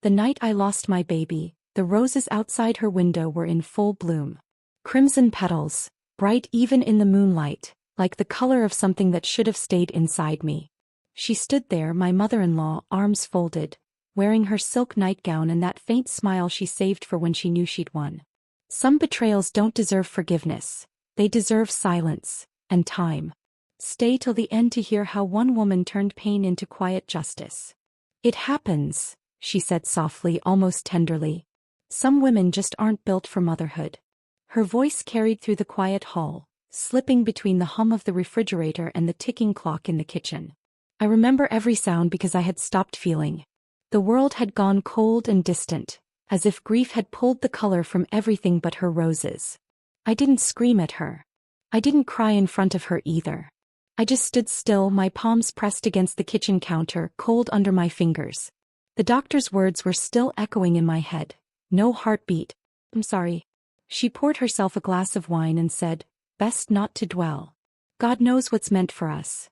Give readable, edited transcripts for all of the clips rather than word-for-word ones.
The night I lost my baby, the roses outside her window were in full bloom. Crimson petals, bright even in the moonlight, like the color of something that should have stayed inside me. She stood there, my mother-in-law, arms folded, wearing her silk nightgown and that faint smile she saved for when she knew she'd won. Some betrayals don't deserve forgiveness. They deserve silence and time. Stay till the end to hear how one woman turned pain into quiet justice. It happens, she said softly, almost tenderly. Some women just aren't built for motherhood. Her voice carried through the quiet hall, slipping between the hum of the refrigerator and the ticking clock in the kitchen. I remember every sound because I had stopped feeling. The world had gone cold and distant, as if grief had pulled the color from everything but her roses. I didn't scream at her. I didn't cry in front of her either. I just stood still, my palms pressed against the kitchen counter, cold under my fingers. The doctor's words were still echoing in my head. No heartbeat. I'm sorry. She poured herself a glass of wine and said, "Best not to dwell. God knows what's meant for us."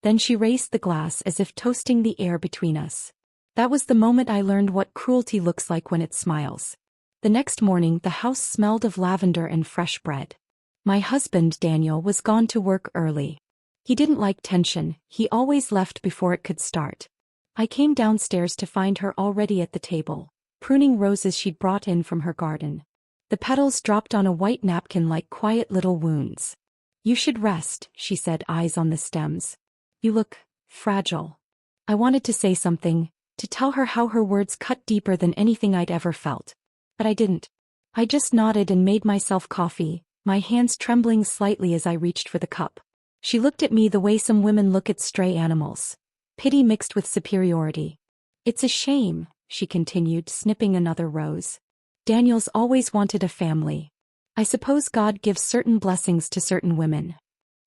Then she raised the glass as if toasting the air between us. That was the moment I learned what cruelty looks like when it smiles. The next morning the house smelled of lavender and fresh bread. My husband, Daniel, was gone to work early. He didn't like tension, he always left before it could start. I came downstairs to find her already at the table, pruning roses she'd brought in from her garden. The petals dropped on a white napkin like quiet little wounds. "You should rest," she said, eyes on the stems. "You look fragile." I wanted to say something, to tell her how her words cut deeper than anything I'd ever felt. But I didn't. I just nodded and made myself coffee, my hands trembling slightly as I reached for the cup. She looked at me the way some women look at stray animals. Pity mixed with superiority. "It's a shame," she continued, snipping another rose. "Daniel's always wanted a family. I suppose God gives certain blessings to certain women."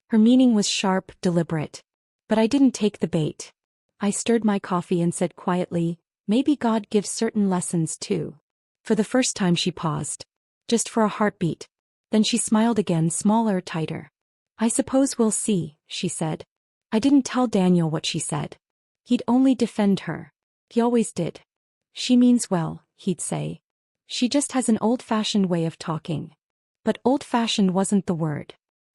Her meaning was sharp, deliberate. But I didn't take the bait. I stirred my coffee and said quietly, "Maybe God gives certain lessons too." For the first time she paused. Just for a heartbeat. Then she smiled again, smaller, tighter. "I suppose we'll see," she said. I didn't tell Daniel what she said. He'd only defend her. He always did. "She means well," he'd say. "She just has an old-fashioned way of talking." But old-fashioned wasn't the word.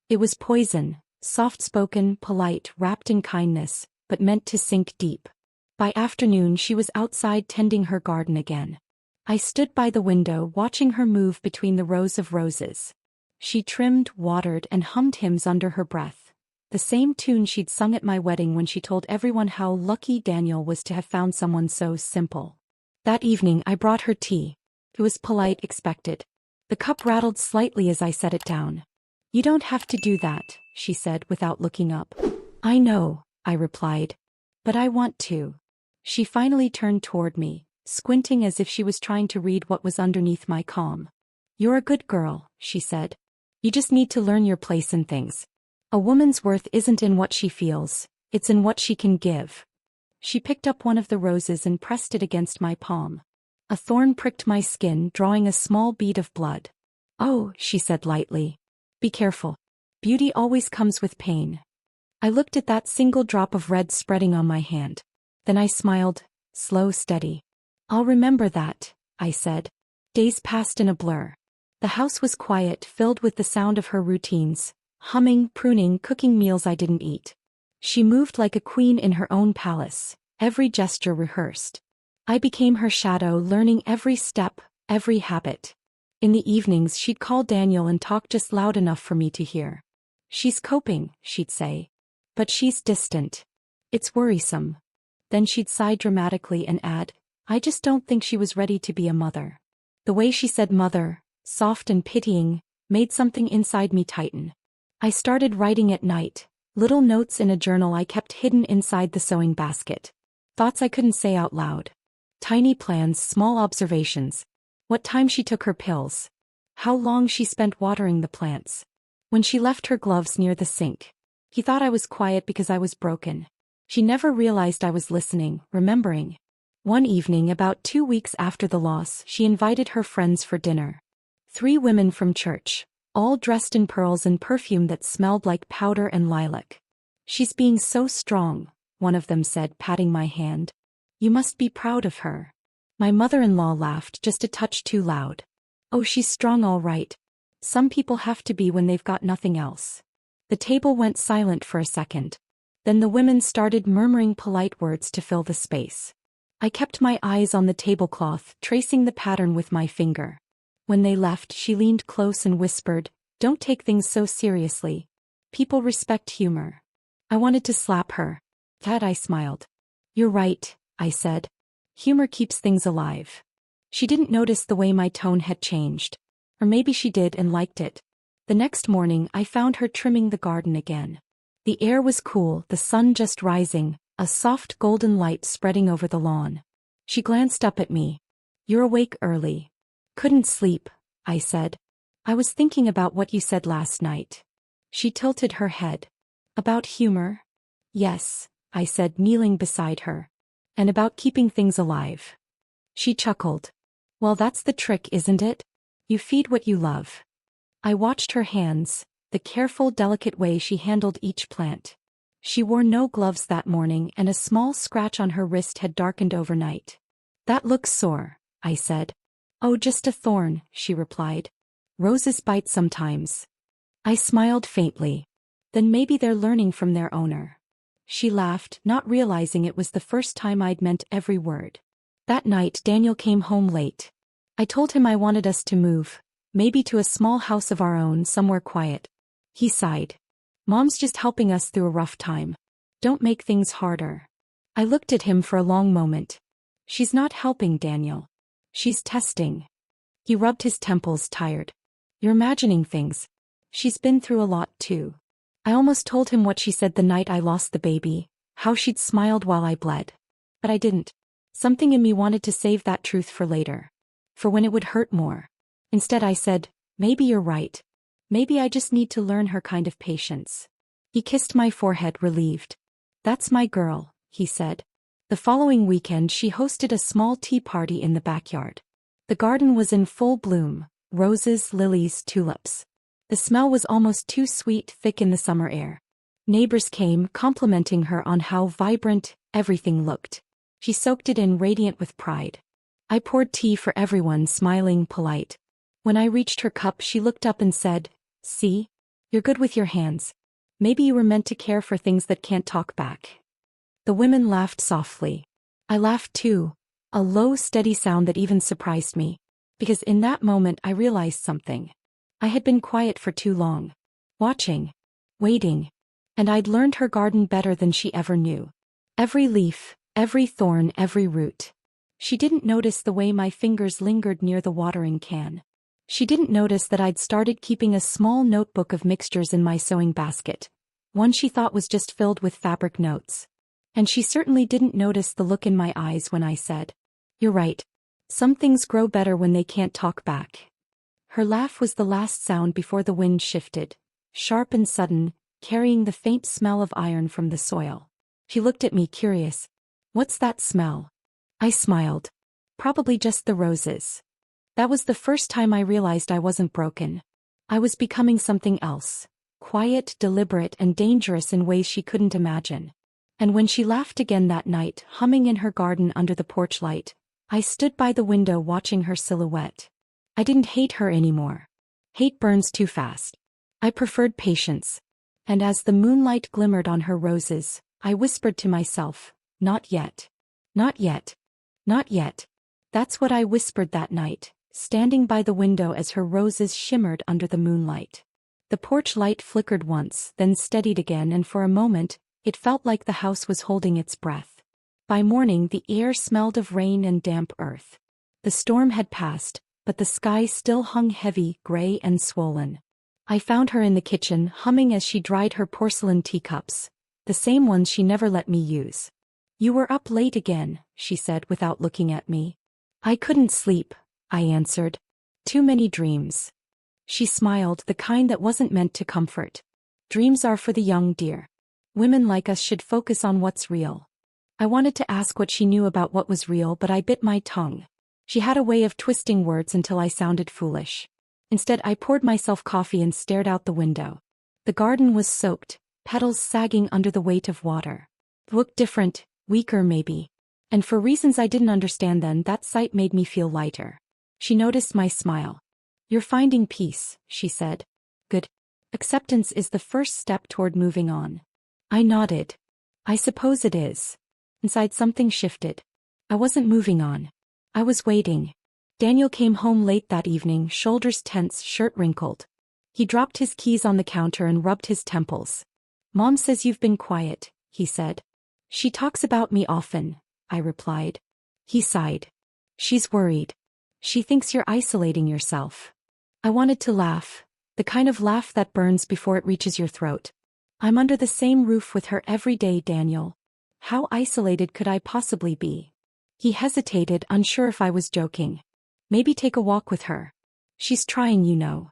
It was poison, soft-spoken, polite, wrapped in kindness, but meant to sink deep. By afternoon she was outside tending her garden again. I stood by the window watching her move between the rows of roses. She trimmed, watered, and hummed hymns under her breath. The same tune she'd sung at my wedding when she told everyone how lucky Daniel was to have found someone so simple. That evening I brought her tea. It was polite, expected. The cup rattled slightly as I set it down. "You don't have to do that," she said without looking up. "I know," I replied. "But I want to." She finally turned toward me, squinting as if she was trying to read what was underneath my calm. "You're a good girl," she said. "You just need to learn your place in things. A woman's worth isn't in what she feels, it's in what she can give." She picked up one of the roses and pressed it against my palm. A thorn pricked my skin, drawing a small bead of blood. "Oh," she said lightly. "Be careful. Beauty always comes with pain." I looked at that single drop of red spreading on my hand. Then I smiled, slow, steady. "I'll remember that," I said. Days passed in a blur. The house was quiet, filled with the sound of her routines, humming, pruning, cooking meals I didn't eat. She moved like a queen in her own palace, every gesture rehearsed. I became her shadow, learning every step, every habit. In the evenings she'd call Daniel and talk just loud enough for me to hear. "She's coping," she'd say. "But she's distant. It's worrisome." Then she'd sigh dramatically and add, "I just don't think she was ready to be a mother." The way she said mother, soft and pitying, made something inside me tighten. I started writing at night, little notes in a journal I kept hidden inside the sewing basket. Thoughts I couldn't say out loud. Tiny plans, small observations. What time she took her pills. How long she spent watering the plants. When she left her gloves near the sink. He thought I was quiet because I was broken. She never realized I was listening, remembering. One evening, about 2 weeks after the loss, she invited her friends for dinner. 3 women from church, all dressed in pearls and perfume that smelled like powder and lilac. "She's being so strong," one of them said, patting my hand. "You must be proud of her." My mother-in-law laughed just a touch too loud. Oh, she's strong all right. Some people have to be when they've got nothing else. The table went silent for a second. Then the women started murmuring polite words to fill the space. I kept my eyes on the tablecloth, tracing the pattern with my finger. When they left, she leaned close and whispered, "Don't take things so seriously. People respect humor." I wanted to slap her. "Dad," I smiled. "You're right," I said. "Humor keeps things alive." She didn't notice the way my tone had changed. Or maybe she did and liked it. The next morning, I found her trimming the garden again. The air was cool, the sun just rising, a soft golden light spreading over the lawn. She glanced up at me. "You're awake early." "Couldn't sleep," I said. "I was thinking about what you said last night." She tilted her head. "About humor?" "Yes," I said, kneeling beside her. "And about keeping things alive." She chuckled. "Well, that's the trick, isn't it? You feed what you love." I watched her hands, the careful, delicate way she handled each plant. She wore no gloves that morning, and a small scratch on her wrist had darkened overnight. "That looks sore," I said. "Oh, just a thorn," she replied. "Roses bite sometimes." I smiled faintly. "Then maybe they're learning from their owner." She laughed, not realizing it was the first time I'd meant every word. That night, Daniel came home late. I told him I wanted us to move, maybe to a small house of our own, somewhere quiet. He sighed. "Mom's just helping us through a rough time. Don't make things harder." I looked at him for a long moment. "She's not helping, Daniel. She's testing." He rubbed his temples, tired. "You're imagining things. She's been through a lot too." I almost told him what she said the night I lost the baby, how she'd smiled while I bled. But I didn't. Something in me wanted to save that truth for later. For when it would hurt more. Instead I said, "Maybe you're right. Maybe I just need to learn her kind of patience." He kissed my forehead, relieved. "That's my girl," he said. The following weekend she hosted a small tea party in the backyard. The garden was in full bloom, roses, lilies, tulips. The smell was almost too sweet, thick in the summer air. Neighbors came, complimenting her on how vibrant everything looked. She soaked it in, radiant with pride. I poured tea for everyone, smiling, polite. When I reached her cup, she looked up and said, "See? You're good with your hands. Maybe you were meant to care for things that can't talk back." The women laughed softly. I laughed too, a low, steady sound that even surprised me. Because in that moment I realized something. I had been quiet for too long. Watching. Waiting. And I'd learned her garden better than she ever knew. Every leaf, every thorn, every root. She didn't notice the way my fingers lingered near the watering can. She didn't notice that I'd started keeping a small notebook of mixtures in my sewing basket, one she thought was just filled with fabric notes. And she certainly didn't notice the look in my eyes when I said, "You're right. Some things grow better when they can't talk back." Her laugh was the last sound before the wind shifted, sharp and sudden, carrying the faint smell of iron from the soil. She looked at me, curious. "What's that smell?" I smiled. "Probably just the roses." That was the first time I realized I wasn't broken. I was becoming something else. Quiet, deliberate, and dangerous in ways she couldn't imagine. And when she laughed again that night, humming in her garden under the porch light, I stood by the window watching her silhouette. I didn't hate her anymore. Hate burns too fast. I preferred patience. And as the moonlight glimmered on her roses, I whispered to myself, "Not yet. Not yet. Not yet." That's what I whispered that night, standing by the window as her roses shimmered under the moonlight. The porch light flickered once, then steadied again, and for a moment, it felt like the house was holding its breath. By morning, the air smelled of rain and damp earth. The storm had passed, but the sky still hung heavy, gray and swollen. I found her in the kitchen, humming as she dried her porcelain teacups, the same ones she never let me use. "You were up late again," she said without looking at me. "I couldn't sleep," I answered. "Too many dreams." She smiled, the kind that wasn't meant to comfort. "Dreams are for the young, dear. Women like us should focus on what's real." I wanted to ask what she knew about what was real, but I bit my tongue. She had a way of twisting words until I sounded foolish. Instead, I poured myself coffee and stared out the window. The garden was soaked, petals sagging under the weight of water. Looked different, weaker maybe. And for reasons I didn't understand then, that sight made me feel lighter. She noticed my smile. "You're finding peace," she said. "Good. Acceptance is the first step toward moving on." I nodded. "I suppose it is." Inside something shifted. I wasn't moving on. I was waiting. Daniel came home late that evening, shoulders tense, shirt wrinkled. He dropped his keys on the counter and rubbed his temples. "Mom says you've been quiet," he said. "She talks about me often," I replied. He sighed. "She's worried. She thinks you're isolating yourself." I wanted to laugh, the kind of laugh that burns before it reaches your throat. "I'm under the same roof with her every day, Daniel. How isolated could I possibly be?" He hesitated, unsure if I was joking. "Maybe take a walk with her. She's trying, you know."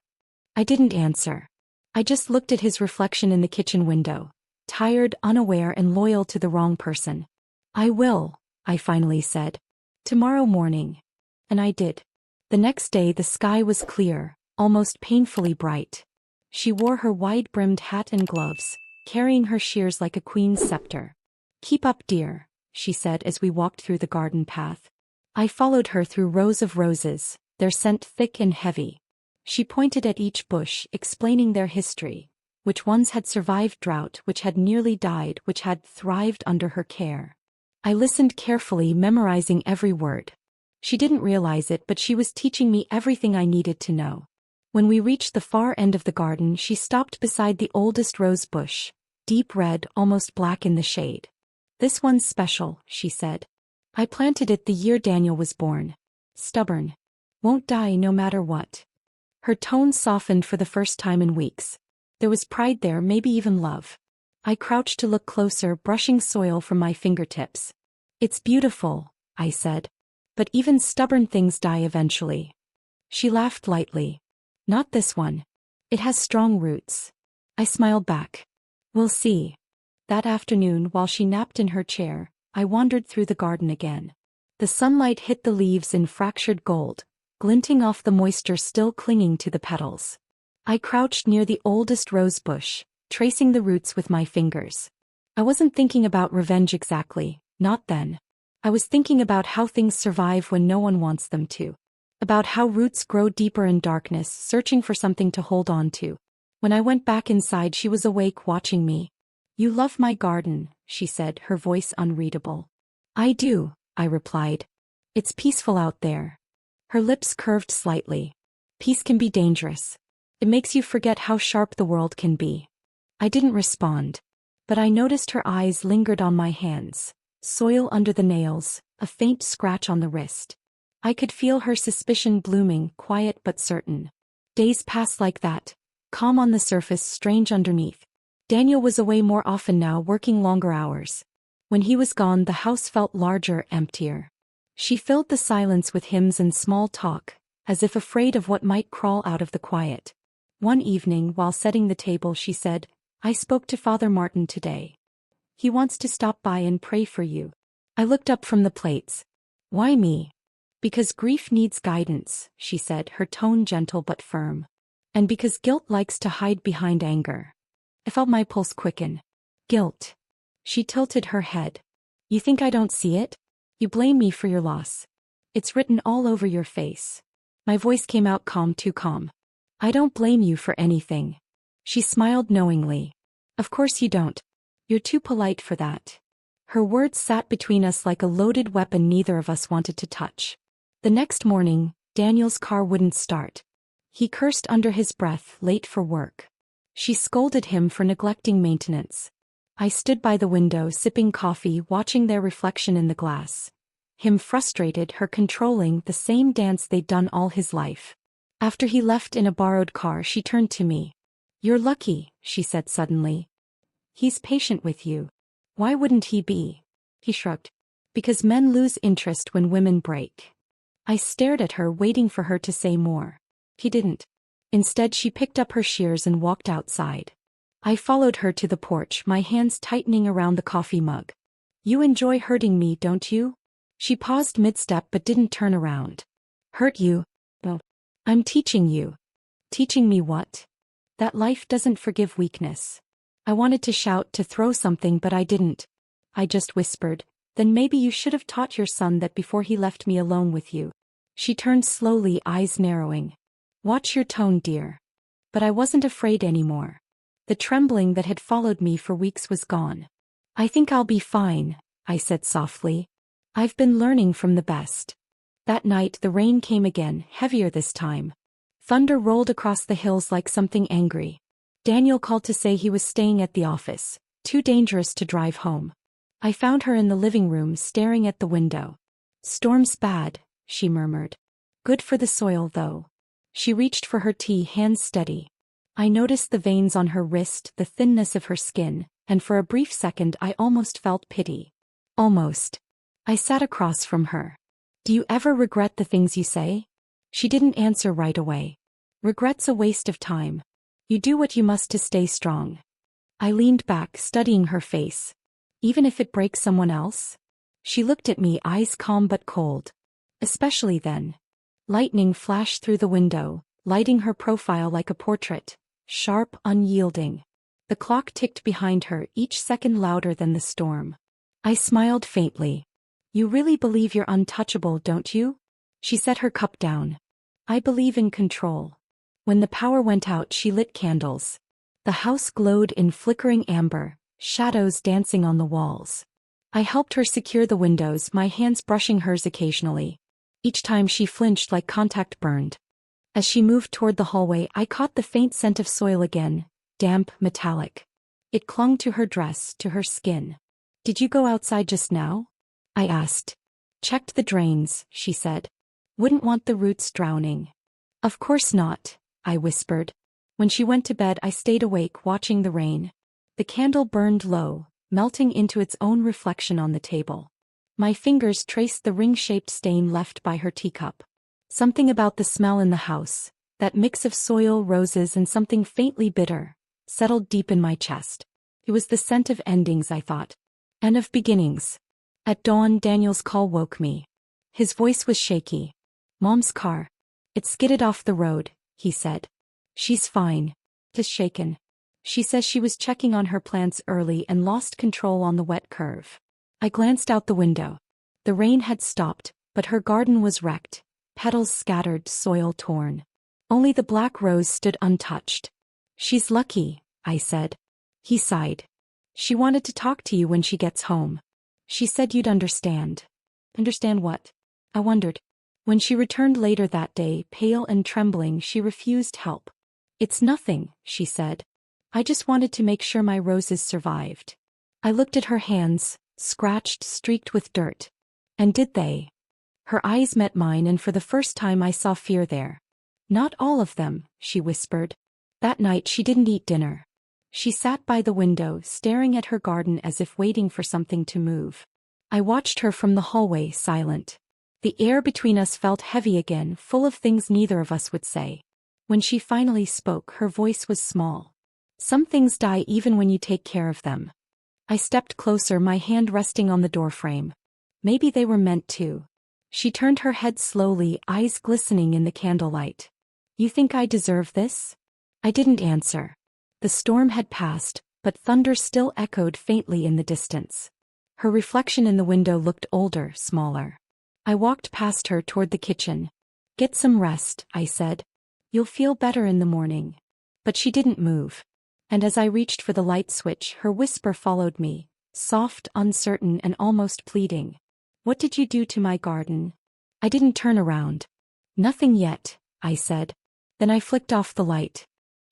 I didn't answer. I just looked at his reflection in the kitchen window, tired, unaware, and loyal to the wrong person. "I will," I finally said. "Tomorrow morning." And I did. The next day the sky was clear, almost painfully bright. She wore her wide-brimmed hat and gloves, carrying her shears like a queen's scepter. "Keep up, dear," she said as we walked through the garden path. I followed her through rows of roses, their scent thick and heavy. She pointed at each bush, explaining their history, which ones had survived drought, which had nearly died, which had thrived under her care. I listened carefully, memorizing every word. She didn't realize it, but she was teaching me everything I needed to know. When we reached the far end of the garden, she stopped beside the oldest rose bush, deep red, almost black in the shade. "This one's special," she said. "I planted it the year Daniel was born. Stubborn. Won't die no matter what." Her tone softened for the first time in weeks. There was pride there, maybe even love. I crouched to look closer, brushing soil from my fingertips. "It's beautiful," I said. "But even stubborn things die eventually." She laughed lightly. "Not this one. It has strong roots." I smiled back. "We'll see." That afternoon, while she napped in her chair, I wandered through the garden again. The sunlight hit the leaves in fractured gold, glinting off the moisture still clinging to the petals. I crouched near the oldest rose bush, tracing the roots with my fingers. I wasn't thinking about revenge exactly, not then. I was thinking about how things survive when no one wants them to. About how roots grow deeper in darkness, searching for something to hold on to. When I went back inside, she was awake, watching me. "You love my garden," she said, her voice unreadable. "I do," I replied. "It's peaceful out there." Her lips curved slightly. "Peace can be dangerous. It makes you forget how sharp the world can be." I didn't respond. But I noticed her eyes lingered on my hands. Soil under the nails, a faint scratch on the wrist. I could feel her suspicion blooming, quiet but certain. Days passed like that, calm on the surface, strange underneath. Daniel was away more often now, working longer hours. When he was gone, the house felt larger, emptier. She filled the silence with hymns and small talk, as if afraid of what might crawl out of the quiet. One evening, while setting the table, she said, "I spoke to Father Martin today. He wants to stop by and pray for you." I looked up from the plates. "Why me?" "Because grief needs guidance," she said, her tone gentle but firm. "And because guilt likes to hide behind anger." I felt my pulse quicken. "Guilt." She tilted her head. "You think I don't see it? You blame me for your loss. It's written all over your face." My voice came out calm, too calm. "I don't blame you for anything." She smiled knowingly. "Of course you don't. You're too polite for that." Her words sat between us like a loaded weapon neither of us wanted to touch. The next morning, Daniel's car wouldn't start. He cursed under his breath, late for work. She scolded him for neglecting maintenance. I stood by the window, sipping coffee, watching their reflection in the glass. Him frustrated, her controlling, the same dance they'd done all his life. After he left in a borrowed car, she turned to me. "You're lucky," she said suddenly. "He's patient with you." "Why wouldn't he be?" He shrugged. "Because men lose interest when women break." I stared at her, waiting for her to say more. He didn't. Instead, she picked up her shears and walked outside. I followed her to the porch, my hands tightening around the coffee mug. "You enjoy hurting me, don't you?" She paused mid-step but didn't turn around. "Hurt you? Well, I'm teaching you." "Teaching me what?" "That life doesn't forgive weakness." I wanted to shout, to throw something, but I didn't. I just whispered, Then maybe you should have taught your son that before he left me alone with you. She turned slowly, eyes narrowing. Watch your tone, dear. But I wasn't afraid anymore. The trembling that had followed me for weeks was gone. I think I'll be fine, I said softly. I've been learning from the best. That night the rain came again, heavier this time. Thunder rolled across the hills like something angry. Daniel called to say he was staying at the office, too dangerous to drive home. I found her in the living room staring at the window. Storm's bad, she murmured. Good for the soil though. She reached for her tea, hands steady. I noticed the veins on her wrist, the thinness of her skin, and for a brief second I almost felt pity. Almost. I sat across from her. Do you ever regret the things you say? She didn't answer right away. Regret's a waste of time. You do what you must to stay strong. I leaned back, studying her face. Even if it breaks someone else? She looked at me, eyes calm but cold. Especially then. Lightning flashed through the window, lighting her profile like a portrait. Sharp, unyielding. The clock ticked behind her, each second louder than the storm. I smiled faintly. You really believe you're untouchable, don't you? She set her cup down. I believe in control. When the power went out, she lit candles. The house glowed in flickering amber, shadows dancing on the walls. I helped her secure the windows, my hands brushing hers occasionally. Each time she flinched like contact burned. As she moved toward the hallway, I caught the faint scent of soil again, damp, metallic. It clung to her dress, to her skin. Did you go outside just now? I asked. Checked the drains, she said. Wouldn't want the roots drowning. Of course not, I whispered. When she went to bed, I stayed awake, watching the rain. The candle burned low, melting into its own reflection on the table. My fingers traced the ring-shaped stain left by her teacup. Something about the smell in the house, that mix of soil, roses, and something faintly bitter, settled deep in my chest. It was the scent of endings, I thought. And of beginnings. At dawn, Daniel's call woke me. His voice was shaky. Mom's car. It skidded off the road, he said. She's fine. Just shaken. She says she was checking on her plants early and lost control on the wet curve. I glanced out the window. The rain had stopped, but her garden was wrecked. Petals scattered, soil torn. Only the black rose stood untouched. She's lucky, I said. He sighed. She wanted to talk to you when she gets home. She said you'd understand. Understand what? I wondered. When she returned later that day, pale and trembling, she refused help. It's nothing, she said. I just wanted to make sure my roses survived. I looked at her hands, scratched, streaked with dirt. And did they? Her eyes met mine, and for the first time I saw fear there. Not all of them, she whispered. That night she didn't eat dinner. She sat by the window, staring at her garden as if waiting for something to move. I watched her from the hallway, silent. The air between us felt heavy again, full of things neither of us would say. When she finally spoke, her voice was small. Some things die even when you take care of them. I stepped closer, my hand resting on the doorframe. Maybe they were meant to. She turned her head slowly, eyes glistening in the candlelight. You think I deserve this? I didn't answer. The storm had passed, but thunder still echoed faintly in the distance. Her reflection in the window looked older, smaller. I walked past her toward the kitchen. Get some rest, I said. You'll feel better in the morning. But she didn't move. And as I reached for the light switch, her whisper followed me, soft, uncertain, and almost pleading. What did you do to my garden? I didn't turn around. Nothing yet, I said. Then I flicked off the light.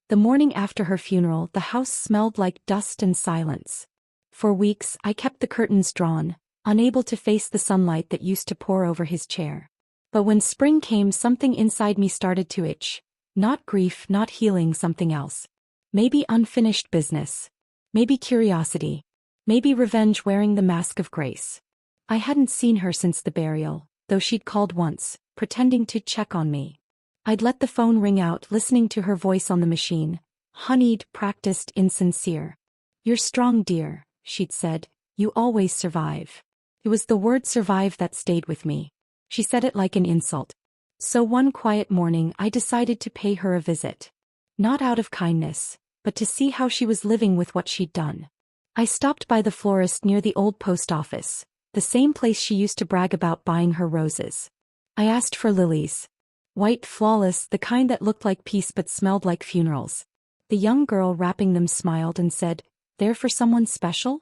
The morning after her funeral, the house smelled like dust and silence. For weeks, I kept the curtains drawn, unable to face the sunlight that used to pour over his chair. But when spring came, something inside me started to itch. Not grief, not healing, something else. Maybe unfinished business. Maybe curiosity. Maybe revenge wearing the mask of grace. I hadn't seen her since the burial, though she'd called once, pretending to check on me. I'd let the phone ring out, listening to her voice on the machine. Honeyed, practiced, insincere. You're strong, dear, she'd said. You always survive. It was the word survive that stayed with me. She said it like an insult. So one quiet morning I decided to pay her a visit. Not out of kindness, but to see how she was living with what she'd done. I stopped by the florist near the old post office, the same place she used to brag about buying her roses. I asked for lilies. White, flawless, the kind that looked like peace but smelled like funerals. The young girl wrapping them smiled and said, "They're for someone special?"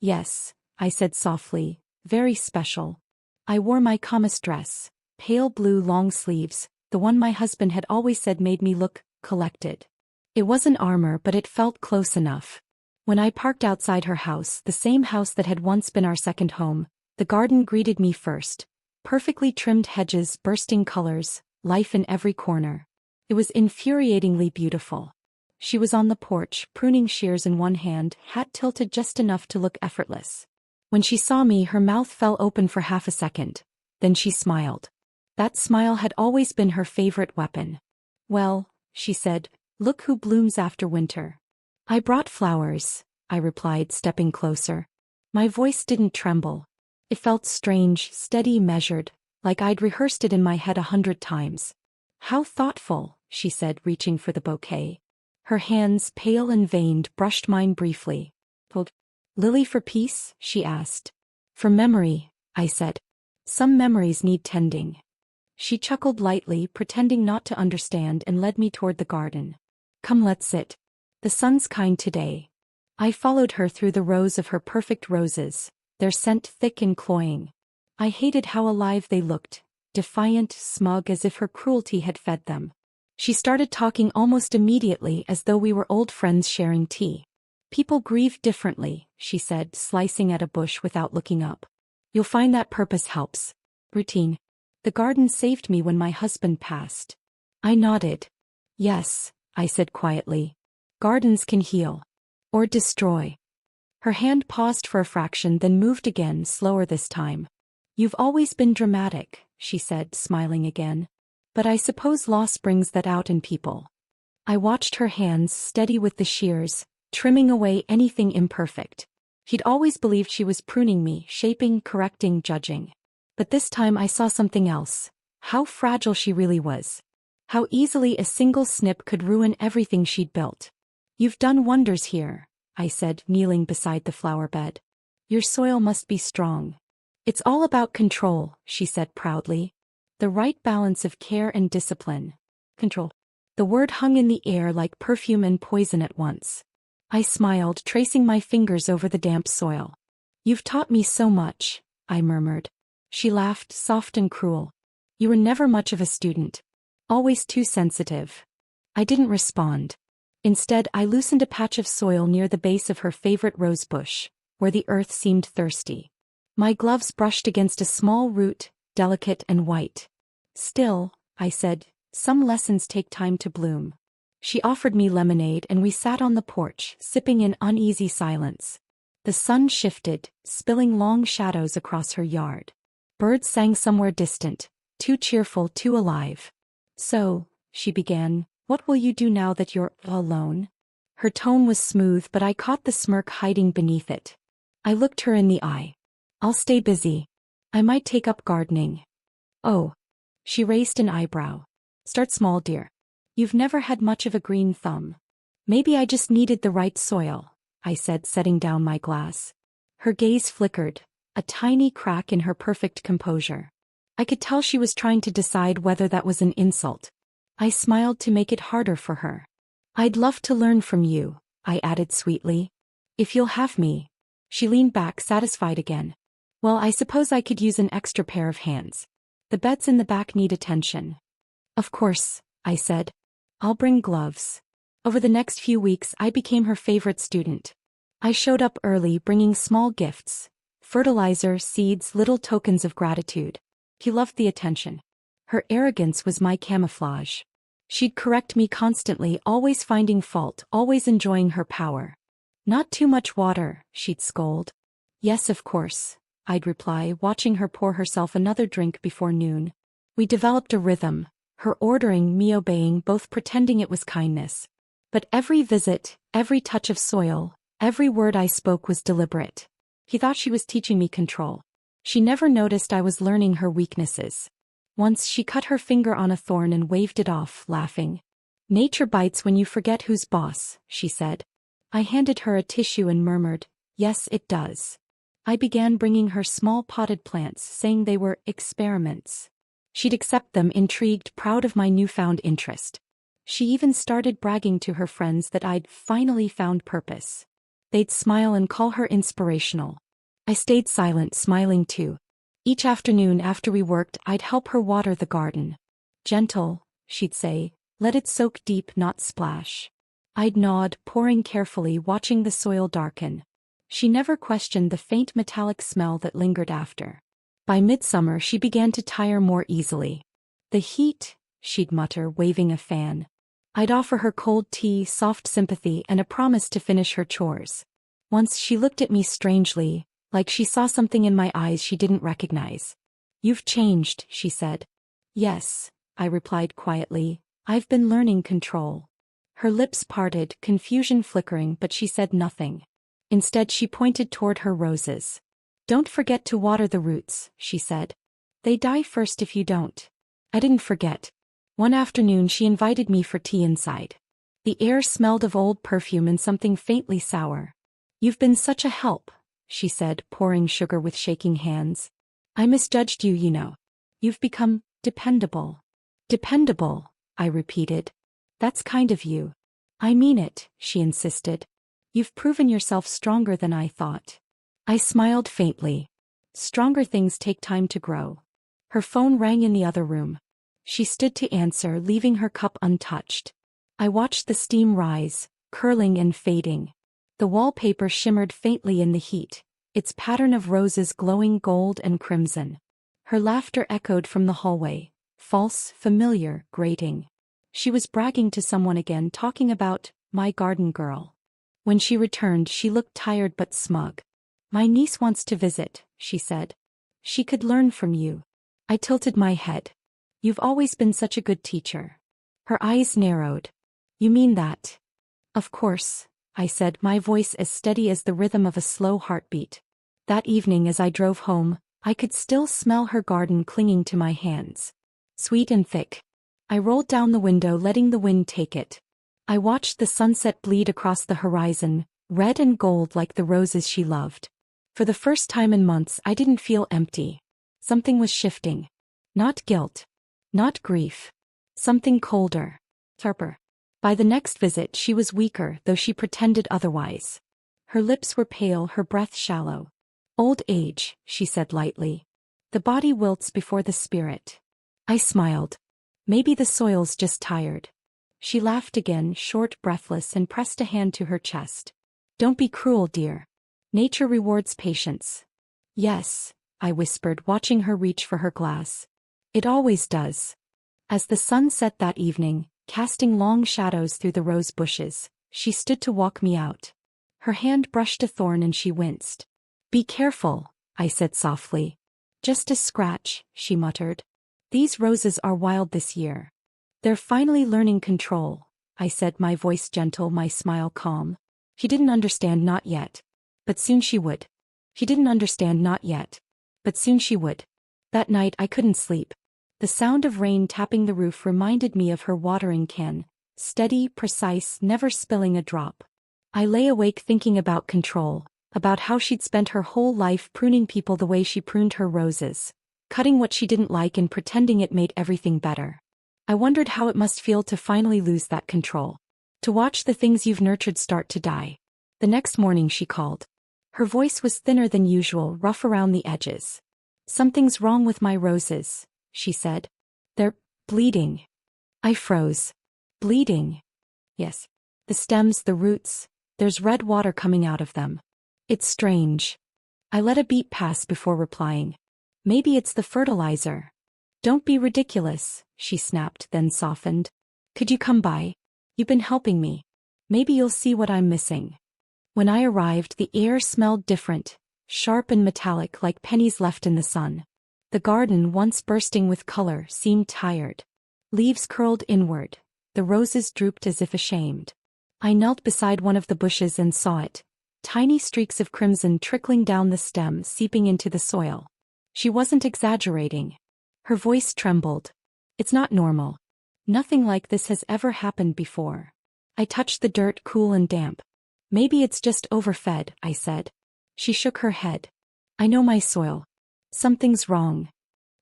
"Yes," I said softly, "very special." I wore my camas dress, pale blue long sleeves, the one my husband had always said made me look collected. It wasn't armor, but it felt close enough. When I parked outside her house, the same house that had once been our second home, the garden greeted me first. Perfectly trimmed hedges, bursting colors, life in every corner. It was infuriatingly beautiful. She was on the porch, pruning shears in one hand, hat tilted just enough to look effortless. When she saw me, her mouth fell open for half a second. Then she smiled. That smile had always been her favorite weapon. "Well," she said, "look who blooms after winter." "I brought flowers," I replied, stepping closer. My voice didn't tremble. It felt strange, steady, measured, like I'd rehearsed it in my head 100 times. "How thoughtful," she said, reaching for the bouquet. Her hands, pale and veined, brushed mine briefly. "Lily for peace?" she asked. "For memory," I said. "Some memories need tending." She chuckled lightly, pretending not to understand, and led me toward the garden. "Come, let's sit. The sun's kind today." I followed her through the rows of her perfect roses, their scent thick and cloying. I hated how alive they looked, defiant, smug, as if her cruelty had fed them. She started talking almost immediately, as though we were old friends sharing tea. "People grieve differently," she said, slicing at a bush without looking up. "You'll find that purpose helps. Routine. The garden saved me when my husband passed." I nodded. "Yes," I said quietly. "Gardens can heal. Or destroy." Her hand paused for a fraction, then moved again, slower this time. "You've always been dramatic," she said, smiling again. "But I suppose loss brings that out in people." I watched her hands, steady with the shears, trimming away anything imperfect. He'd always believed she was pruning me, shaping, correcting, judging. But this time I saw something else. How fragile she really was. How easily a single snip could ruin everything she'd built. "You've done wonders here," I said, kneeling beside the flower bed. "Your soil must be strong." "It's all about control," she said proudly. "The right balance of care and discipline." Control. The word hung in the air like perfume and poison at once. I smiled, tracing my fingers over the damp soil. "You've taught me so much," I murmured. She laughed, soft and cruel. "You were never much of a student. Always too sensitive." I didn't respond. Instead, I loosened a patch of soil near the base of her favorite rose bush, where the earth seemed thirsty. My gloves brushed against a small root, delicate and white. "Still," I said, "some lessons take time to bloom." She offered me lemonade, and we sat on the porch, sipping in uneasy silence. The sun shifted, spilling long shadows across her yard. Birds sang somewhere distant, too cheerful, too alive. "So," she began, "what will you do now that you're alone?" Her tone was smooth, but I caught the smirk hiding beneath it. I looked her in the eye. "I'll stay busy. I might take up gardening." "Oh." She raised an eyebrow. "Start small, dear. You've never had much of a green thumb." "Maybe I just needed the right soil," I said, setting down my glass. Her gaze flickered, a tiny crack in her perfect composure. I could tell she was trying to decide whether that was an insult. I smiled to make it harder for her. "I'd love to learn from you," I added sweetly. "If you'll have me." She leaned back, satisfied again. "Well, I suppose I could use an extra pair of hands. The beds in the back need attention." "Of course," I said. "I'll bring gloves." Over the next few weeks, I became her favorite student. I showed up early, bringing small gifts. Fertilizer, seeds, little tokens of gratitude. He loved the attention. Her arrogance was my camouflage. She'd correct me constantly, always finding fault, always enjoying her power. "Not too much water," she'd scold. "Yes, of course," I'd reply, watching her pour herself another drink before noon. We developed a rhythm, her ordering, me obeying, both pretending it was kindness. But every visit, every touch of soil, every word I spoke was deliberate. He thought she was teaching me control. She never noticed I was learning her weaknesses. Once she cut her finger on a thorn and waved it off, laughing. "Nature bites when you forget who's boss," she said. I handed her a tissue and murmured, "Yes, it does." I began bringing her small potted plants, saying they were experiments. She'd accept them, intrigued, proud of my newfound interest. She even started bragging to her friends that I'd finally found purpose. They'd smile and call her inspirational. I stayed silent, smiling too. Each afternoon after we worked, I'd help her water the garden. Gentle, she'd say, let it soak deep, not splash. I'd nod, pouring carefully, watching the soil darken. She never questioned the faint metallic smell that lingered after. By midsummer she began to tire more easily. The heat, she'd mutter, waving a fan. I'd offer her cold tea, soft sympathy, and a promise to finish her chores. Once she looked at me strangely, like she saw something in my eyes she didn't recognize. You've changed, she said. Yes, I replied quietly, I've been learning control. Her lips parted, confusion flickering, but she said nothing. Instead she pointed toward her roses. Don't forget to water the roots, she said. They die first if you don't. I didn't forget. One afternoon she invited me for tea inside. The air smelled of old perfume and something faintly sour. You've been such a help, she said, pouring sugar with shaking hands. I misjudged you, you know. You've become dependable. Dependable, I repeated. That's kind of you. I mean it, she insisted. You've proven yourself stronger than I thought. I smiled faintly. Stronger things take time to grow. Her phone rang in the other room. She stood to answer, leaving her cup untouched. I watched the steam rise, curling and fading. The wallpaper shimmered faintly in the heat, its pattern of roses glowing gold and crimson. Her laughter echoed from the hallway, false, familiar, grating. She was bragging to someone again, talking about my garden girl. When she returned, she looked tired but smug. My niece wants to visit, she said. She could learn from you. I tilted my head. You've always been such a good teacher. Her eyes narrowed. You mean that? Of course, I said, my voice as steady as the rhythm of a slow heartbeat. That evening as I drove home, I could still smell her garden clinging to my hands. Sweet and thick. I rolled down the window, letting the wind take it. I watched the sunset bleed across the horizon, red and gold like the roses she loved. For the first time in months I didn't feel empty. Something was shifting. Not guilt. Not grief. Something colder. Sharper. By the next visit she was weaker, though she pretended otherwise. Her lips were pale, her breath shallow. Old age, she said lightly. The body wilts before the spirit. I smiled. Maybe the soil's just tired. She laughed again, short, breathless, and pressed a hand to her chest. Don't be cruel, dear. Nature rewards patience. Yes, I whispered, watching her reach for her glass. It always does. As the sun set that evening, casting long shadows through the rose bushes, she stood to walk me out. Her hand brushed a thorn and she winced. Be careful, I said softly. Just a scratch, she muttered. These roses are wild this year. They're finally learning control, I said, my voice gentle, my smile calm. She didn't understand, not yet. But soon she would. She didn't understand, not yet. But soon she would. That night I couldn't sleep. The sound of rain tapping the roof reminded me of her watering can, steady, precise, never spilling a drop. I lay awake thinking about control, about how she'd spent her whole life pruning people the way she pruned her roses, cutting what she didn't like and pretending it made everything better. I wondered how it must feel to finally lose that control. To watch the things you've nurtured start to die. The next morning she called. Her voice was thinner than usual, rough around the edges. Something's wrong with my roses, she said. They're bleeding. I froze. Bleeding? Yes. The stems, the roots, there's red water coming out of them. It's strange. I let a beat pass before replying. Maybe it's the fertilizer. Don't be ridiculous, she snapped, then softened. Could you come by? You've been helping me. Maybe you'll see what I'm missing. When I arrived, the air smelled different, sharp and metallic like pennies left in the sun. The garden, once bursting with color, seemed tired. Leaves curled inward. The roses drooped as if ashamed. I knelt beside one of the bushes and saw it. Tiny streaks of crimson trickling down the stem, seeping into the soil. She wasn't exaggerating. Her voice trembled. It's not normal. Nothing like this has ever happened before. I touched the dirt, cool and damp. Maybe it's just overfed, I said. She shook her head. I know my soil. Something's wrong.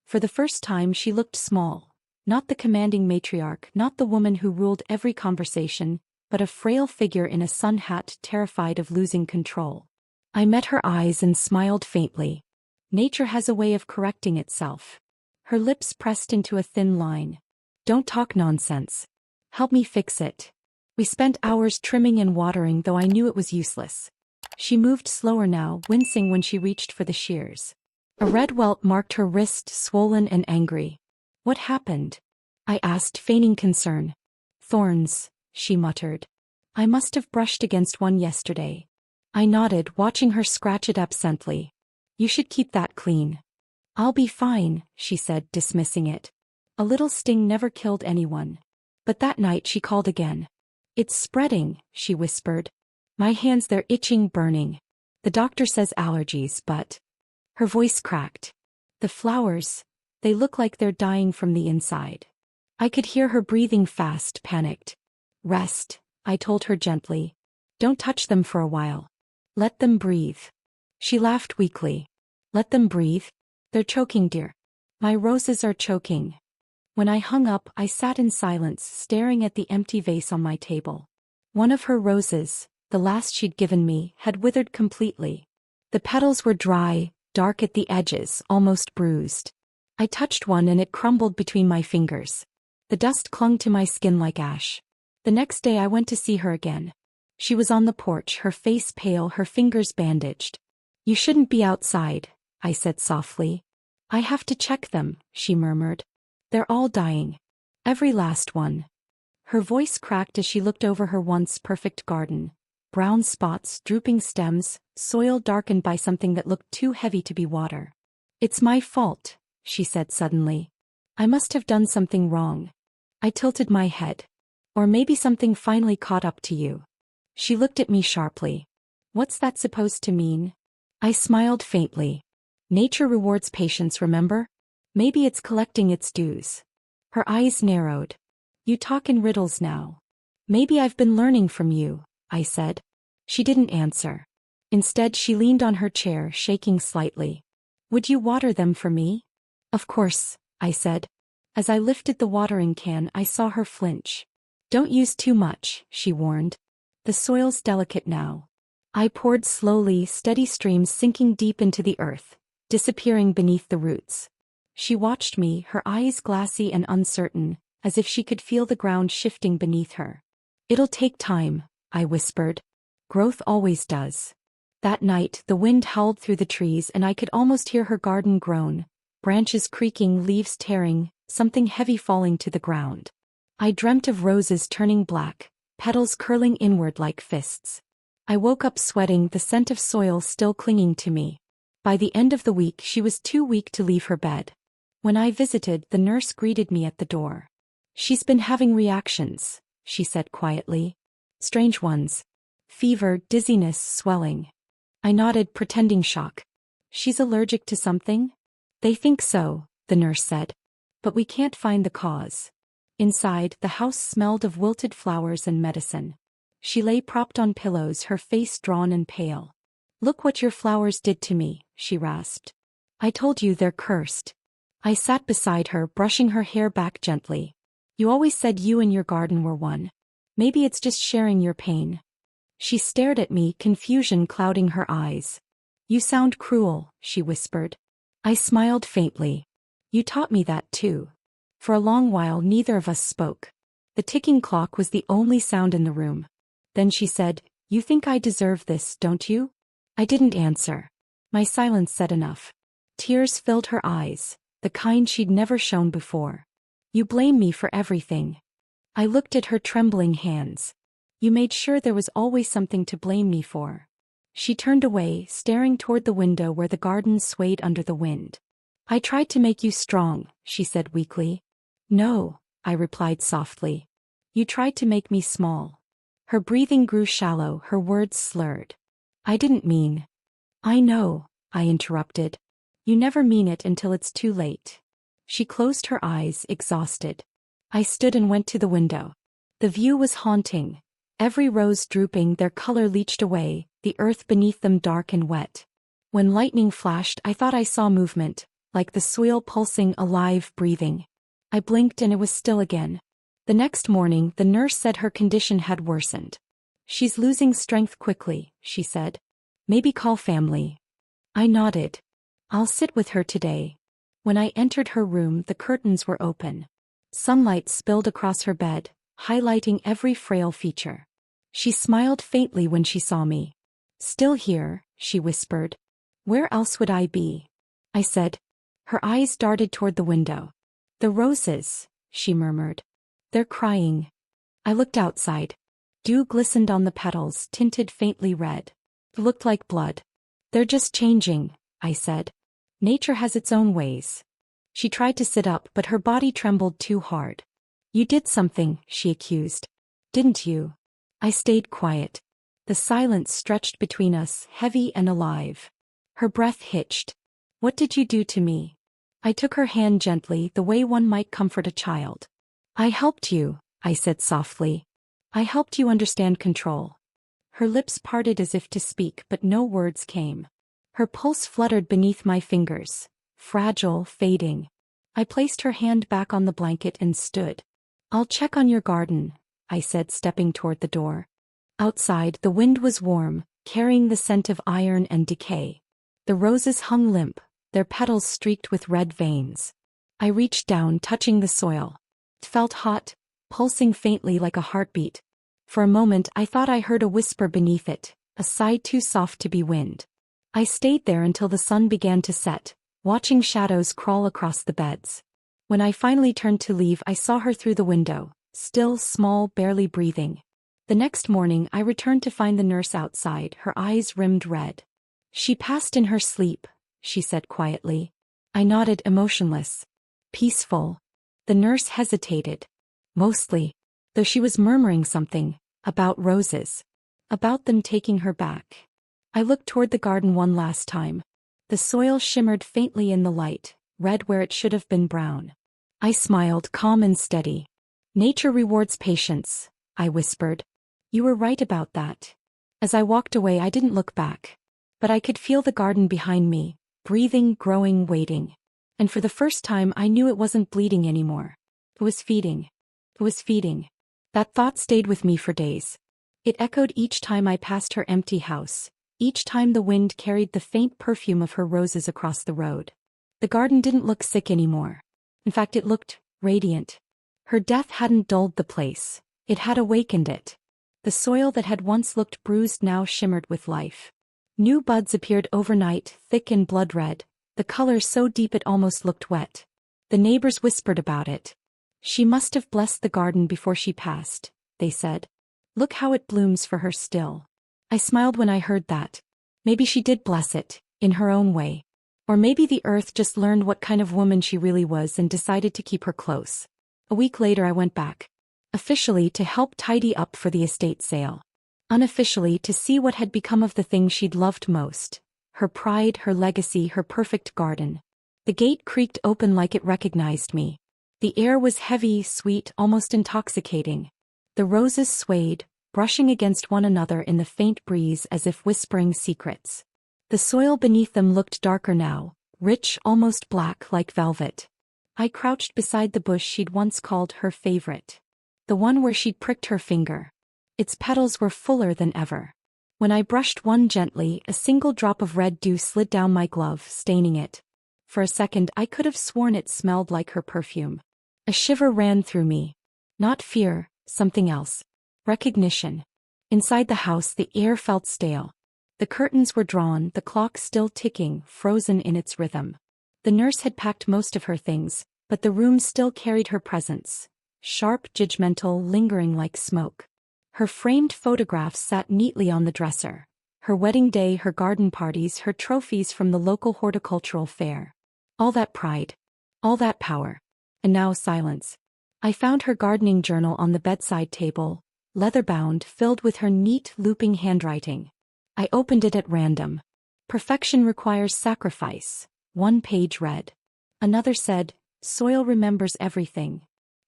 For the first time she looked small. Not the commanding matriarch, not the woman who ruled every conversation, but a frail figure in a sun hat terrified of losing control. I met her eyes and smiled faintly. Nature has a way of correcting itself. Her lips pressed into a thin line. Don't talk nonsense. Help me fix it. We spent hours trimming and watering, though I knew it was useless. She moved slower now, wincing when she reached for the shears. A red welt marked her wrist, swollen and angry. What happened? I asked, feigning concern. Thorns, she muttered. I must have brushed against one yesterday. I nodded, watching her scratch it absently. You should keep that clean. I'll be fine, she said, dismissing it. A little sting never killed anyone. But that night she called again. It's spreading, she whispered. My hands, they're itching, burning. The doctor says allergies, but... Her voice cracked. The flowers, they look like they're dying from the inside. I could hear her breathing fast, panicked. Rest, I told her gently. Don't touch them for a while. Let them breathe. She laughed weakly. Let them breathe? They're choking, dear. My roses are choking. When I hung up, I sat in silence, staring at the empty vase on my table. One of her roses, the last she'd given me, had withered completely. The petals were dry, dark at the edges, almost bruised. I touched one and it crumbled between my fingers. The dust clung to my skin like ash. The next day I went to see her again. She was on the porch, her face pale, her fingers bandaged. You shouldn't be outside, I said softly. I have to check them, she murmured. They're all dying. Every last one. Her voice cracked as she looked over her once perfect garden. Brown spots, drooping stems, soil darkened by something that looked too heavy to be water. It's my fault, she said suddenly. I must have done something wrong. I tilted my head. Or maybe something finally caught up to you. She looked at me sharply. What's that supposed to mean? I smiled faintly. Nature rewards patience, remember? Maybe it's collecting its dues. Her eyes narrowed. You talk in riddles now. Maybe I've been learning from you, I said. She didn't answer. Instead, she leaned on her chair, shaking slightly. Would you water them for me? Of course, I said. As I lifted the watering can, I saw her flinch. Don't use too much, she warned. The soil's delicate now. I poured slowly, steady streams sinking deep into the earth, disappearing beneath the roots. She watched me, her eyes glassy and uncertain, as if she could feel the ground shifting beneath her. It'll take time, I whispered. Growth always does. That night, the wind howled through the trees and I could almost hear her garden groan, branches creaking, leaves tearing, something heavy falling to the ground. I dreamt of roses turning black, petals curling inward like fists. I woke up sweating, the scent of soil still clinging to me. By the end of the week, she was too weak to leave her bed. When I visited, the nurse greeted me at the door. She's been having reactions, she said quietly. Strange ones. Fever, dizziness, swelling. I nodded, pretending shock. She's allergic to something? They think so, the nurse said. But we can't find the cause. Inside, the house smelled of wilted flowers and medicine. She lay propped on pillows, her face drawn and pale. Look what your flowers did to me, she rasped. I told you they're cursed. I sat beside her, brushing her hair back gently. You always said you and your garden were one. Maybe it's just sharing your pain. She stared at me, confusion clouding her eyes. You sound cruel, she whispered. I smiled faintly. You taught me that too. For a long while neither of us spoke. The ticking clock was the only sound in the room. Then she said, You think I deserve this, don't you? I didn't answer. My silence said enough. Tears filled her eyes, the kind she'd never shown before. You blame me for everything. I looked at her trembling hands. You made sure there was always something to blame me for. She turned away, staring toward the window where the garden swayed under the wind. I tried to make you strong, she said weakly. No, I replied softly. You tried to make me small. Her breathing grew shallow, her words slurred. I didn't mean. I know, I interrupted. You never mean it until it's too late. She closed her eyes, exhausted. I stood and went to the window. The view was haunting. Every rose drooping, their color leached away, the earth beneath them dark and wet. When lightning flashed, I thought I saw movement, like the soil pulsing, alive, breathing. I blinked and it was still again. The next morning, the nurse said her condition had worsened. "She's losing strength quickly," she said. "Maybe call family." I nodded. "I'll sit with her today." When I entered her room, the curtains were open. Sunlight spilled across her bed, highlighting every frail feature. She smiled faintly when she saw me. "Still here," she whispered. "Where else would I be?" I said. Her eyes darted toward the window. "The roses," she murmured. "They're crying." I looked outside. Dew glistened on the petals, tinted faintly red. It looked like blood. "They're just changing," I said. "Nature has its own ways." She tried to sit up, but her body trembled too hard. "You did something," she accused. "Didn't you?" I stayed quiet. The silence stretched between us, heavy and alive. Her breath hitched. "What did you do to me?" I took her hand gently, the way one might comfort a child. "I helped you," I said softly. "I helped you understand control." Her lips parted as if to speak, but no words came. Her pulse fluttered beneath my fingers, fragile, fading. I placed her hand back on the blanket and stood. "I'll check on your garden," I said, stepping toward the door. Outside, the wind was warm, carrying the scent of iron and decay. The roses hung limp, their petals streaked with red veins. I reached down, touching the soil. It felt hot, pulsing faintly like a heartbeat. For a moment I thought I heard a whisper beneath it, a sigh too soft to be wind. I stayed there until the sun began to set, watching shadows crawl across the beds. When I finally turned to leave, I saw her through the window, still, small, barely breathing. The next morning I returned to find the nurse outside, her eyes rimmed red. "She passed in her sleep," she said quietly. I nodded, emotionless. "Peaceful." The nurse hesitated. "Mostly," though she was murmuring something, about roses. About them taking her back. I looked toward the garden one last time. The soil shimmered faintly in the light, red where it should have been brown. I smiled, calm and steady. "Nature rewards patience," I whispered. "You were right about that." As I walked away, I didn't look back. But I could feel the garden behind me, breathing, growing, waiting. And for the first time I knew it wasn't bleeding anymore. It was feeding. It was feeding. That thought stayed with me for days. It echoed each time I passed her empty house, each time the wind carried the faint perfume of her roses across the road. The garden didn't look sick anymore. In fact, it looked radiant. Her death hadn't dulled the place. It had awakened it. The soil that had once looked bruised now shimmered with life. New buds appeared overnight, thick and blood-red, the color so deep it almost looked wet. The neighbors whispered about it. "She must have blessed the garden before she passed," they said. "Look how it blooms for her still." I smiled when I heard that. Maybe she did bless it, in her own way. Or maybe the earth just learned what kind of woman she really was and decided to keep her close. A week later I went back. Officially to help tidy up for the estate sale. Unofficially to see what had become of the thing she'd loved most. Her pride, her legacy, her perfect garden. The gate creaked open like it recognized me. The air was heavy, sweet, almost intoxicating. The roses swayed, brushing against one another in the faint breeze as if whispering secrets. The soil beneath them looked darker now, rich, almost black like velvet. I crouched beside the bush she'd once called her favorite. The one where she'd pricked her finger. Its petals were fuller than ever. When I brushed one gently, a single drop of red dew slid down my glove, staining it. For a second I could have sworn it smelled like her perfume. A shiver ran through me. Not fear, something else. Recognition. Inside the house the air felt stale. The curtains were drawn, the clock still ticking, frozen in its rhythm. The nurse had packed most of her things, but the room still carried her presence. Sharp, judgmental, lingering like smoke. Her framed photographs sat neatly on the dresser. Her wedding day, her garden parties, her trophies from the local horticultural fair. All that pride. All that power. And now silence. I found her gardening journal on the bedside table, leather-bound, filled with her neat, looping handwriting. I opened it at random. "Perfection requires sacrifice," one page read. Another said, "Soil remembers everything."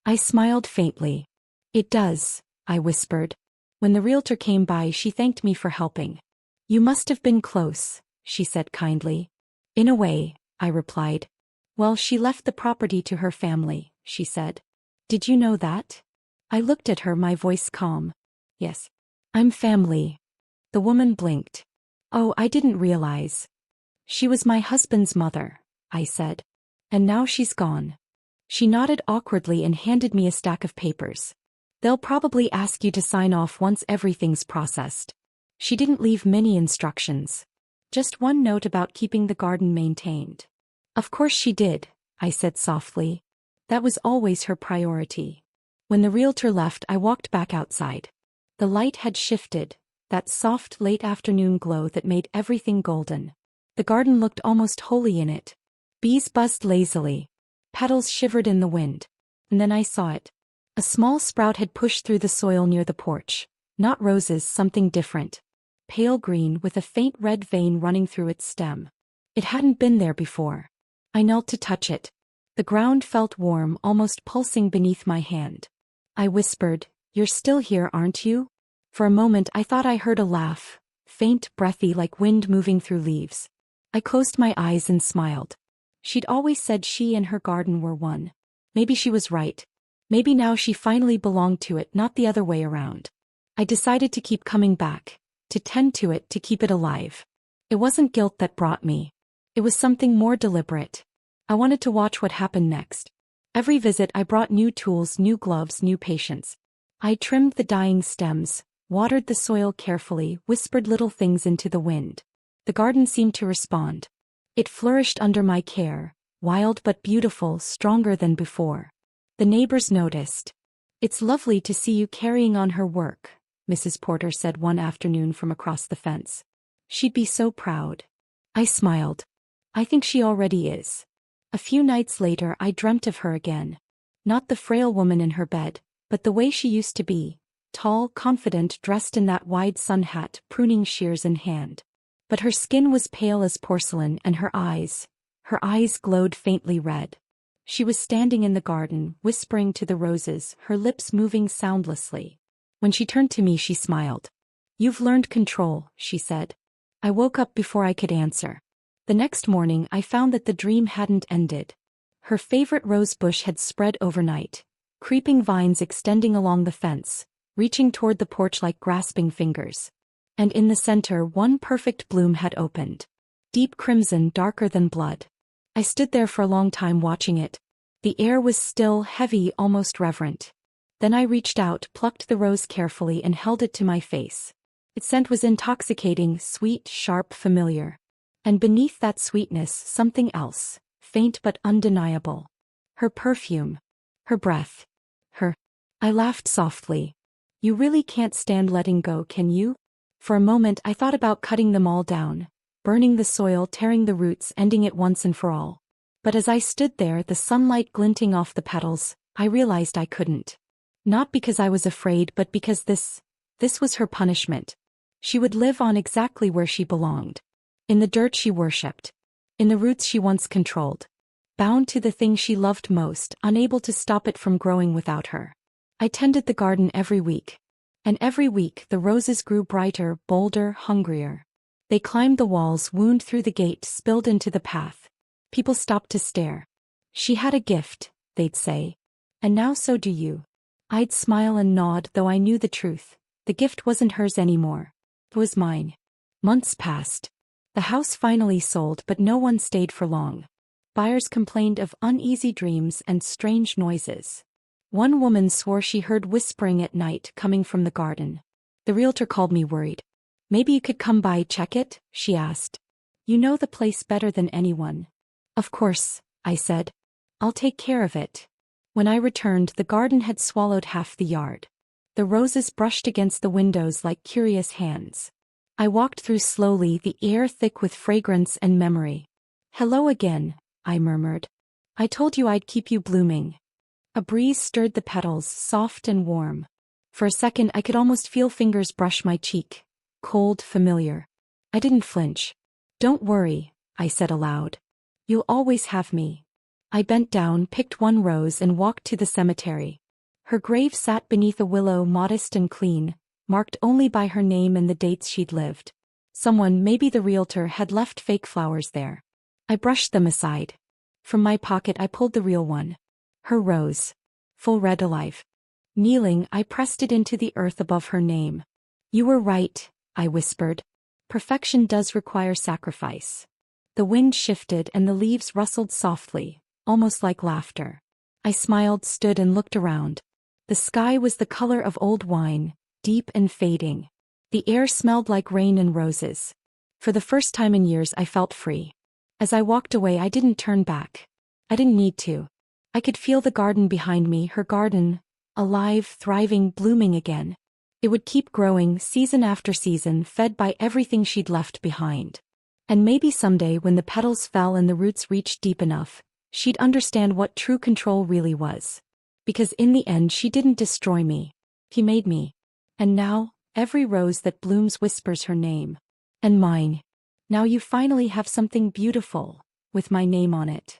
I smiled faintly. "It does," I whispered. When the realtor came by, she thanked me for helping. "You must have been close," she said kindly. In a way, I replied. Well, she left the property to her family, she said. Did you know that? I looked at her, my voice calm. Yes. I'm family. The woman blinked. Oh, I didn't realize. She was my husband's mother, I said. And now she's gone. She nodded awkwardly and handed me a stack of papers. They'll probably ask you to sign off once everything's processed. She didn't leave many instructions. Just one note about keeping the garden maintained. Of course she did, I said softly. That was always her priority. When the realtor left, I walked back outside. The light had shifted, that soft late afternoon glow that made everything golden. The garden looked almost holy in it. Bees buzzed lazily. Petals shivered in the wind. And then I saw it. A small sprout had pushed through the soil near the porch. Not roses, something different. Pale green with a faint red vein running through its stem. It hadn't been there before. I knelt to touch it. The ground felt warm, almost pulsing beneath my hand. I whispered, "You're still here, aren't you?" For a moment I thought I heard a laugh, faint, breathy like wind moving through leaves. I closed my eyes and smiled. She'd always said she and her garden were one. Maybe she was right. Maybe now she finally belonged to it, not the other way around. I decided to keep coming back, to tend to it, to keep it alive. It wasn't guilt that brought me. It was something more deliberate. I wanted to watch what happened next. Every visit I brought new tools, new gloves, new patience. I trimmed the dying stems, watered the soil carefully, whispered little things into the wind. The garden seemed to respond. It flourished under my care, wild but beautiful, stronger than before. The neighbors noticed. "It's lovely to see you carrying on her work," Mrs. Porter said one afternoon from across the fence. "She'd be so proud." I smiled. "I think she already is." A few nights later I dreamt of her again. Not the frail woman in her bed, but the way she used to be, tall, confident, dressed in that wide sun hat, pruning shears in hand. But her skin was pale as porcelain, and her eyes glowed faintly red. She was standing in the garden, whispering to the roses, her lips moving soundlessly. When she turned to me, she smiled. "You've learned control," she said. I woke up before I could answer. The next morning I found that the dream hadn't ended. Her favorite rose bush had spread overnight, creeping vines extending along the fence, reaching toward the porch like grasping fingers. And in the center, one perfect bloom had opened. Deep crimson, darker than blood. I stood there for a long time watching it. The air was still, heavy, almost reverent. Then I reached out, plucked the rose carefully and held it to my face. Its scent was intoxicating, sweet, sharp, familiar. And beneath that sweetness, something else, faint but undeniable. Her perfume. Her breath. I laughed softly. "You really can't stand letting go, can you?" For a moment I thought about cutting them all down, burning the soil, tearing the roots, ending it once and for all. But as I stood there, the sunlight glinting off the petals, I realized I couldn't. Not because I was afraid, but because this was her punishment. She would live on exactly where she belonged. In the dirt she worshipped. In the roots she once controlled. Bound to the thing she loved most, unable to stop it from growing without her. I tended the garden every week. And every week the roses grew brighter, bolder, hungrier. They climbed the walls, wound through the gate, spilled into the path. People stopped to stare. "She had a gift," they'd say. "And now so do you." I'd smile and nod, though I knew the truth. The gift wasn't hers anymore. It was mine. Months passed. The house finally sold, but no one stayed for long. Buyers complained of uneasy dreams and strange noises. One woman swore she heard whispering at night coming from the garden. The realtor called me worried. "Maybe you could come by, check it?" she asked. "You know the place better than anyone." "Of course," I said. "I'll take care of it." When I returned, the garden had swallowed half the yard. The roses brushed against the windows like curious hands. I walked through slowly, the air thick with fragrance and memory. "Hello again," I murmured. "I told you I'd keep you blooming." A breeze stirred the petals, soft and warm. For a second I could almost feel fingers brush my cheek. Cold, familiar. I didn't flinch. "Don't worry," I said aloud. "You'll always have me." I bent down, picked one rose and walked to the cemetery. Her grave sat beneath a willow, modest and clean, marked only by her name and the dates she'd lived. Someone, maybe the realtor, had left fake flowers there. I brushed them aside. From my pocket I pulled the real one. Her rose. Full red, alive. Kneeling, I pressed it into the earth above her name. "You were right," I whispered. "Perfection does require sacrifice." The wind shifted and the leaves rustled softly, almost like laughter. I smiled, stood and looked around. The sky was the color of old wine, deep and fading. The air smelled like rain and roses. For the first time in years I felt free. As I walked away I didn't turn back. I didn't need to. I could feel the garden behind me, her garden, alive, thriving, blooming again. It would keep growing season after season, fed by everything she'd left behind. And maybe someday when the petals fell and the roots reached deep enough, she'd understand what true control really was. Because in the end she didn't destroy me. He made me. And now, every rose that blooms whispers her name. And mine. Now you finally have something beautiful, with my name on it.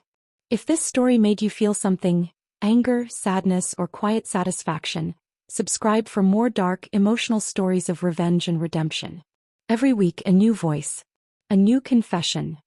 If this story made you feel something, anger, sadness, or quiet satisfaction, subscribe for more dark, emotional stories of revenge and redemption. Every week a new voice. A new confession.